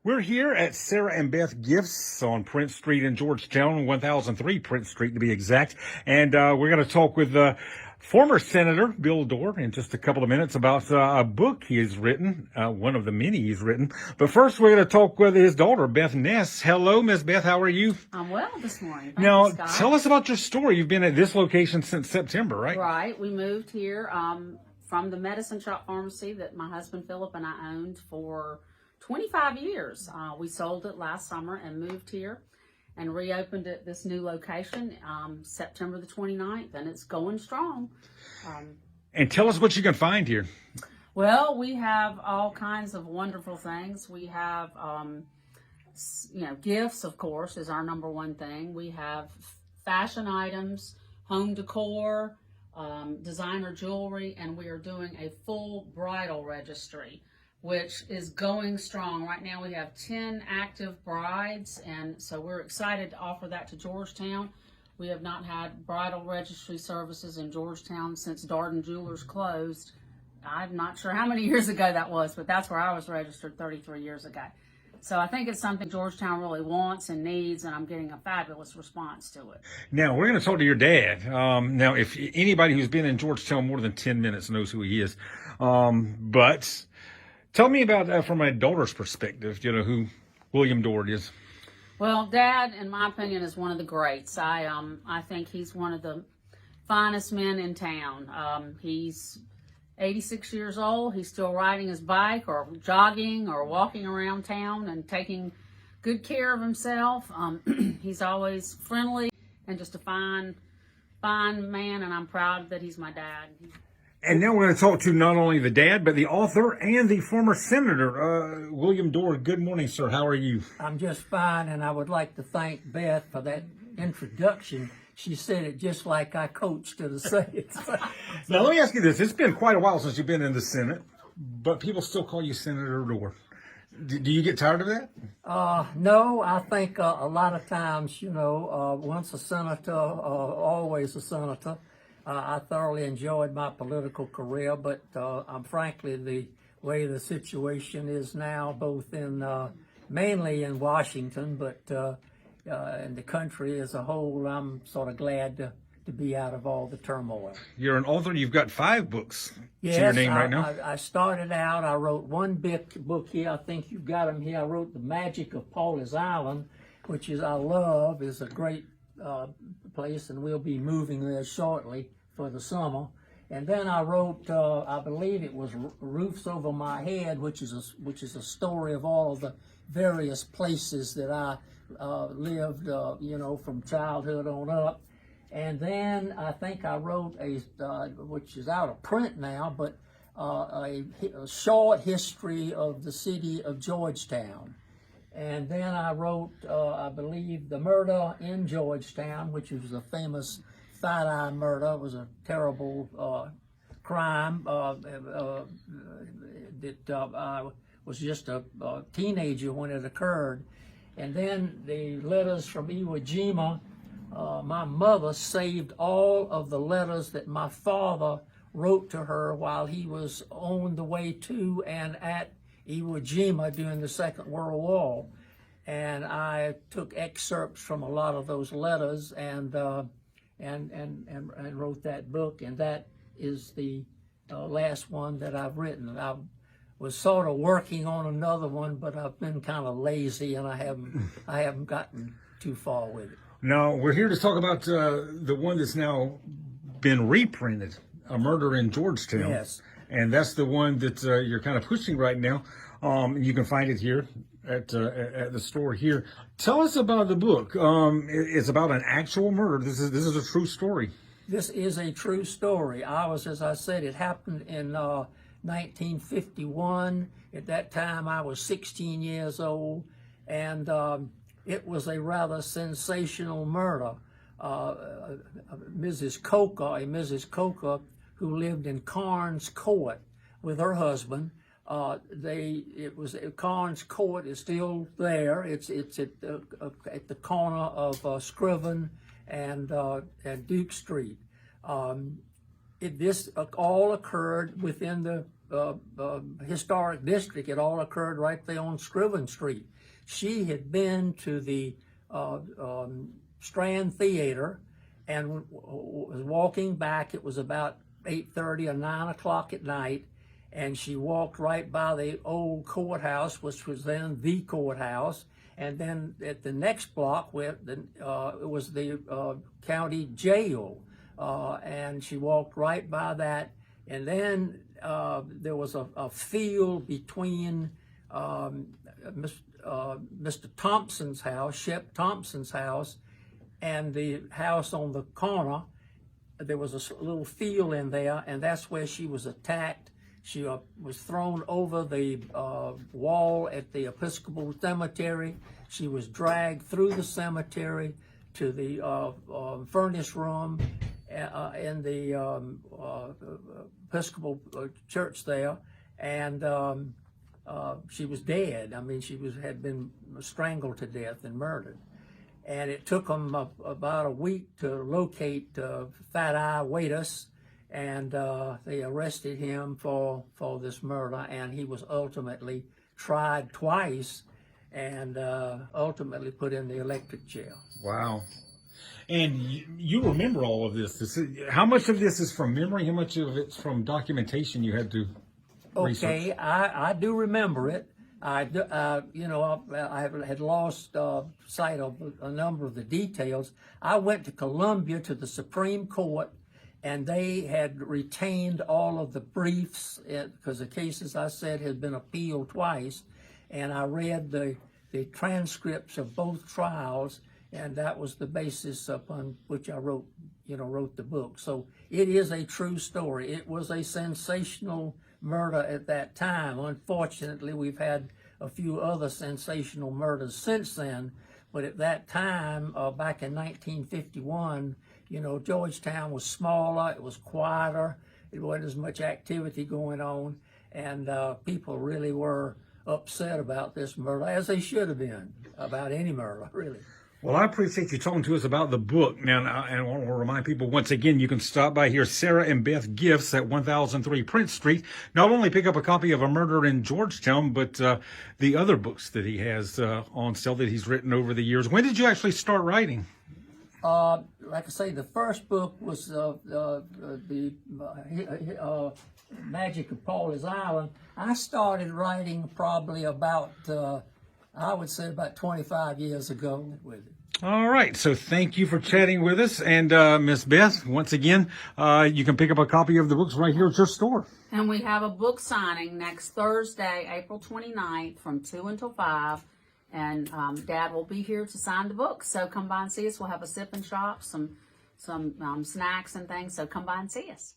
We're here at Sara and Beth Gifts on Prince Street in Georgetown, 1003 Prince Street to be exact. And we're going to talk with former Senator Bill Doar in just a couple of minutes about a book he has written, one of the many he's written. But first, we're going to talk with his daughter, Beth Ness. Hello, Miss Beth. How are you? I'm well this morning. Now, Scott. tell us about your story. You've been at this location since September, right? Right. We moved here from the medicine shop pharmacy that my husband Philip and I owned for 25 years. We sold it last summer and moved here and reopened at this new location September the 29th, and it's going strong. And tell us what you can find here. Well, we have all kinds of wonderful things. We have, gifts, of course, is our number one thing. We have fashion items, home decor, designer jewelry, and we are doing a full bridal registry, which is going strong. Right now we have 10 active brides, and so we're excited to offer that to Georgetown. We have not had bridal registry services in Georgetown since Darden Jewelers closed. I'm not sure how many years ago that was, but that's where I was registered 33 years ago. So I think it's something Georgetown really wants and needs, and I'm getting a fabulous response to it. Now, we're going to talk to your dad. Now, if anybody who's been in Georgetown more than 10 minutes knows who he is. But tell me about, from my daughter's perspective, who William Doar is. Well, Dad, in my opinion, is one of the greats. I think he's one of the finest men in town. He's 86 years old. He's still riding his bike or jogging or walking around town and taking good care of himself. He's always friendly and just a fine man, and I'm proud that he's my dad. And now we're going to talk to not only the dad, but the author and the former senator, William Doar. Good morning, sir. How are you? I'm just fine, and I would like to thank Beth for that introduction. She said it just like I coached her to say it. Now, let me ask you this. It's been quite a while since you've been in the Senate, but people still call you Senator Doar. Do you get tired of that? No, I think a lot of times, once a senator, always a senator. I thoroughly enjoyed my political career, but I'm frankly, the way the situation is now, both in mainly in Washington, but in the country as a whole, I'm sort of glad to be out of all the turmoil. You're an author. You've got 5 books yes, to your name right now. I started out, I wrote one big book here. I think you've got them here. I wrote The Magic of Pauley's Island, which is a great place, and we'll be moving there shortly for the summer. And then I wrote, I believe it was Roofs Over My Head, which is a story of all of the various places that I lived, from childhood on up. And then I think I wrote which is out of print now, but a short history of the city of Georgetown. And then I wrote, I believe, The Murder in Georgetown, which was a famous side-eye murder. It was a terrible crime that I was just a teenager when it occurred. And then the letters from Iwo Jima. My mother saved all of the letters that my father wrote to her while he was on the way to and at Iwo Jima during the Second World War. And I took excerpts from a lot of those letters and wrote that book, and that is the last one that I've written. I was sort of working on another one, but I've been kind of lazy, and I haven't gotten too far with it. No, we're here to talk about the one that's now been reprinted, A Murder in Georgetown. Yes. And that's the one that you're kind of pushing right now. You can find it here at the store here. Tell us about the book. It's about an actual murder. This is a true story. This is a true story. As I said, it happened in 1951. At that time, I was 16 years old, and it was a rather sensational murder. Mrs. Coker, who lived in Carnes Court with her husband. Carnes Court is still there. It's at the corner of Scriven and Duke Street. This all occurred within the historic district. It all occurred right there on Scriven Street. She had been to the Strand Theater and was walking back. It was about 8:30 or 9 o'clock at night, and she walked right by the old courthouse, which was then the courthouse, and then at the next block where it was the county jail, and she walked right by that, and then there was a field between Mr. Thompson's house, Shep Thompson's house, and the house on the corner. There was a little field in there, and that's where she was attacked. She was thrown over the wall at the Episcopal Cemetery. She was dragged through the cemetery to the furnace room in the Episcopal church there, and she was dead. I mean, had been strangled to death and murdered. And it took them about a week to locate Fat Eye Waitus, and they arrested him for this murder, and he was ultimately tried twice and ultimately put in the electric chair. Wow. And you remember all of this. How much of this is from memory? How much of it's from documentation you had to research? Okay, I do remember it. I had lost sight of a number of the details. I went to Columbia to the Supreme Court, and they had retained all of the briefs because the case, as I said, had been appealed twice. And I read the transcripts of both trials, and that was the basis upon which I wrote the book. So it is a true story. It was a sensational murder at that time. Unfortunately, we've had a few other sensational murders since then, but at that time, back in 1951, Georgetown was smaller, it was quieter, it wasn't as much activity going on, and people really were upset about this murder, as they should have been, about any murder, really. Well, I appreciate you talking to us about the book. Now, and I want to remind people once again, you can stop by here, Sara and Beth Gifts at 1003 Prince Street. Not only pick up a copy of A Murder in Georgetown, but the other books that he has on sale that he's written over the years. When did you actually start writing? Like I say, the first book was the Magic of Paul's Island. I started writing probably about, I would say about 25 years ago with it. All right. So thank you for chatting with us. And Miss Beth, once again, you can pick up a copy of the books right here at your store. And we have a book signing next Thursday, April 29th from 2 until 5. And Dad will be here to sign the book. So come by and see us. We'll have a sip and shop, some snacks and things. So come by and see us.